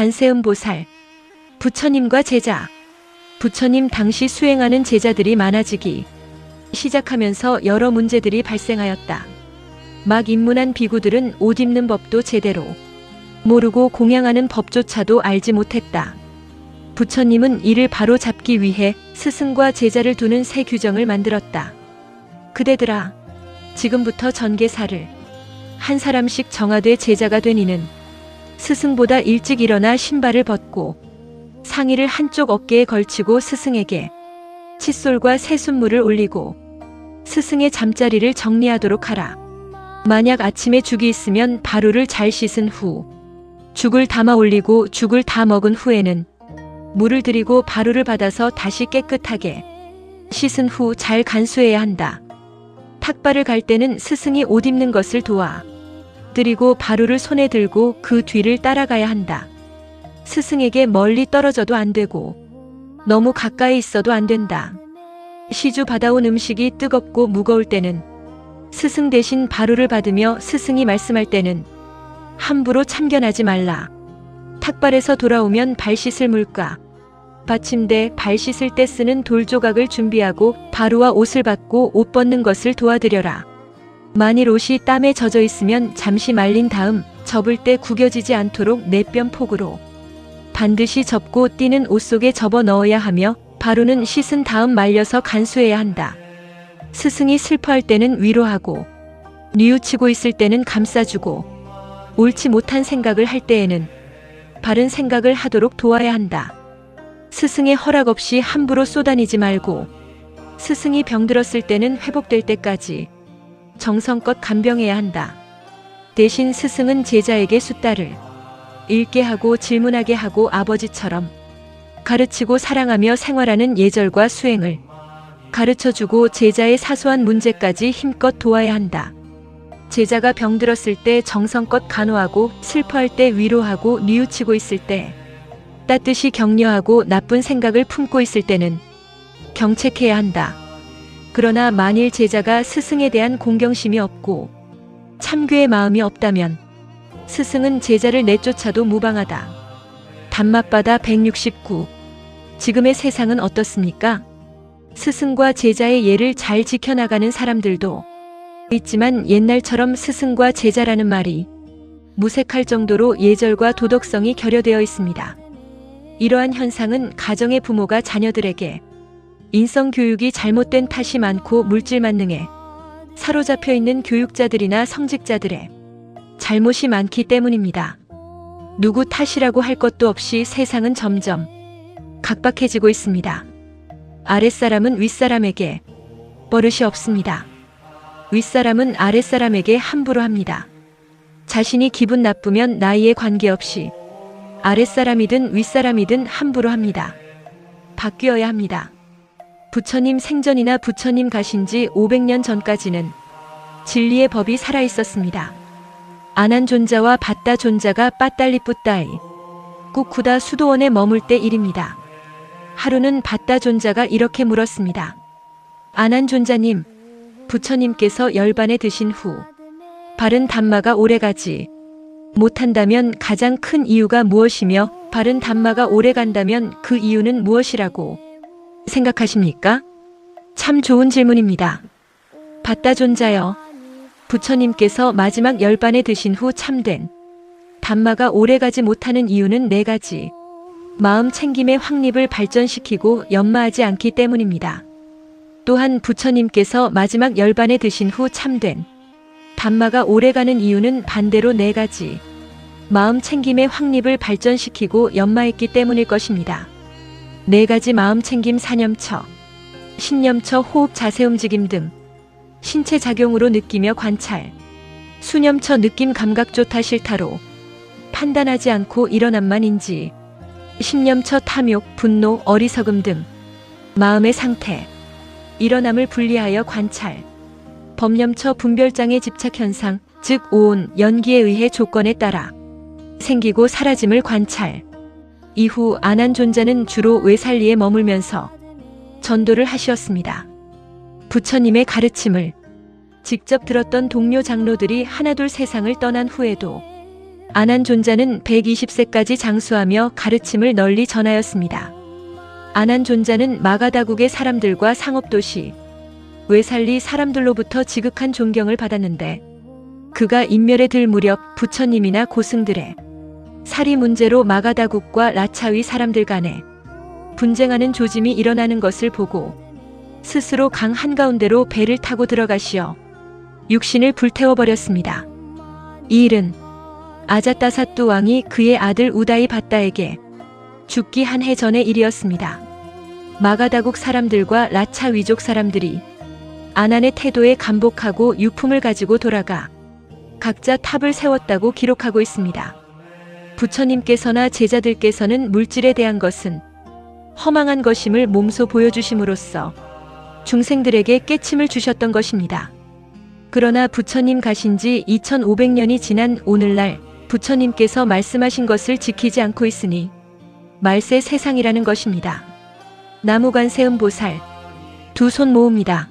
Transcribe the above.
관세음보살, 부처님과 제자. 부처님 당시 수행하는 제자들이 많아지기 시작하면서 여러 문제들이 발생하였다. 막 입문한 비구들은 옷 입는 법도 제대로 모르고 공양하는 법조차도 알지 못했다. 부처님은 이를 바로 잡기 위해 스승과 제자를 두는 새 규정을 만들었다. 그대들아, 지금부터 전개사를 한 사람씩 정하되 제자가 된 이는 스승보다 일찍 일어나 신발을 벗고 상의를 한쪽 어깨에 걸치고 스승에게 칫솔과 새순물을 올리고 스승의 잠자리를 정리하도록 하라. 만약 아침에 죽이 있으면 바루를 잘 씻은 후 죽을 담아 올리고 죽을 다 먹은 후에는 물을 들이고 바루를 받아서 다시 깨끗하게 씻은 후 잘 간수해야 한다. 탁발을 갈 때는 스승이 옷 입는 것을 도와 드리고 바루를 손에 들고 그 뒤를 따라가야 한다. 스승에게 멀리 떨어져도 안 되고 너무 가까이 있어도 안 된다. 시주 받아온 음식이 뜨겁고 무거울 때는 스승 대신 바루를 받으며 스승이 말씀할 때는 함부로 참견하지 말라. 탁발에서 돌아오면 발 씻을 물과 받침대, 발 씻을 때 쓰는 돌조각을 준비하고 바루와 옷을 받고 옷 벗는 것을 도와드려라. 만일 옷이 땀에 젖어 있으면 잠시 말린 다음 접을 때 구겨지지 않도록 내뼘 폭으로 반드시 접고 띠는 옷 속에 접어 넣어야 하며 바루는 씻은 다음 말려서 간수해야 한다. 스승이 슬퍼할 때는 위로하고 뉘우치고 있을 때는 감싸주고 옳지 못한 생각을 할 때에는 바른 생각을 하도록 도와야 한다. 스승의 허락 없이 함부로 쏘다니지 말고 스승이 병들었을 때는 회복될 때까지 정성껏 간병해야 한다. 대신 스승은 제자에게 숫다를 읽게 하고 질문하게 하고 아버지처럼 가르치고 사랑하며 생활하는 예절과 수행을 가르쳐주고 제자의 사소한 문제까지 힘껏 도와야 한다. 제자가 병들었을 때 정성껏 간호하고 슬퍼할 때 위로하고 뉘우치고 있을 때 따뜻이 격려하고 나쁜 생각을 품고 있을 때는 경책해야 한다. 그러나 만일 제자가 스승에 대한 공경심이 없고 참교의 마음이 없다면 스승은 제자를 내쫓아도 무방하다. 단맛바다 169. 지금의 세상은 어떻습니까? 스승과 제자의 예를 잘 지켜나가는 사람들도 있지만 옛날처럼 스승과 제자라는 말이 무색할 정도로 예절과 도덕성이 결여되어 있습니다. 이러한 현상은 가정의 부모가 자녀들에게 인성교육이 잘못된 탓이 많고 물질 만능에 사로잡혀 있는 교육자들이나 성직자들의 잘못이 많기 때문입니다. 누구 탓이라고 할 것도 없이 세상은 점점 각박해지고 있습니다. 아랫사람은 윗사람에게 버릇이 없습니다. 윗사람은 아랫사람에게 함부로 합니다. 자신이 기분 나쁘면 나이에 관계없이 아랫사람이든 윗사람이든 함부로 합니다. 바뀌어야 합니다. 부처님 생전이나 부처님 가신 지 500년 전까지는 진리의 법이 살아있었습니다. 아난존자와 받다존자가 빠딸리 뿌따이 꾸쿠다 수도원에 머물 때 일입니다. 하루는 받다존자가 이렇게 물었습니다. 아난존자님, 부처님께서 열반에 드신 후 바른 담마가 오래가지 못한다면 가장 큰 이유가 무엇이며 바른 담마가 오래간다면 그 이유는 무엇이라고 생각하십니까? 참 좋은 질문입니다. 받다존자여, 부처님께서 마지막 열반에 드신 후 참된 담마가 오래가지 못하는 이유는 4가지. 마음 챙김의 확립을 발전시키고 연마하지 않기 때문입니다. 또한 부처님께서 마지막 열반에 드신 후 참된 담마가 오래가는 이유는 반대로 4가지. 마음 챙김의 확립을 발전시키고 연마했기 때문일 것입니다. 4가지 마음 챙김 사념처, 신념처, 호흡, 자세, 움직임 등 신체 작용으로 느끼며 관찰, 수념처, 느낌, 감각, 좋다, 싫다로 판단하지 않고 일어남만 인지, 신념처, 탐욕, 분노, 어리석음 등 마음의 상태, 일어남을 분리하여 관찰, 법념처, 분별장애, 집착현상, 즉 오온, 연기에 의해 조건에 따라 생기고 사라짐을 관찰. 이후 아난존자는 주로 외살리에 머물면서 전도를 하시었습니다. 부처님의 가르침을 직접 들었던 동료 장로들이 하나둘 세상을 떠난 후에도 아난존자는 120세까지 장수하며 가르침을 널리 전하였습니다. 아난존자는 마가다국의 사람들과 상업도시 외살리 사람들로부터 지극한 존경을 받았는데 그가 인멸에 들 무렵 부처님이나 고승들의 사리 문제로 마가다국과 라차위 사람들 간에 분쟁하는 조짐이 일어나는 것을 보고 스스로 강 한가운데로 배를 타고 들어가시어 육신을 불태워버렸습니다. 이 일은 아자따사뚜 왕이 그의 아들 우다이 바따에게 죽기 한 해 전의 일이었습니다. 마가다국 사람들과 라차 위족 사람들이 아난의 태도에 감복하고 유품을 가지고 돌아가 각자 탑을 세웠다고 기록하고 있습니다. 부처님께서나 제자들께서는 물질에 대한 것은 허망한 것임을 몸소 보여주심으로써 중생들에게 깨침을 주셨던 것입니다. 그러나 부처님 가신 지 2500년이 지난 오늘날 부처님께서 말씀하신 것을 지키지 않고 있으니 말세 세상이라는 것입니다. 나무관세음보살 두 손 모읍니다.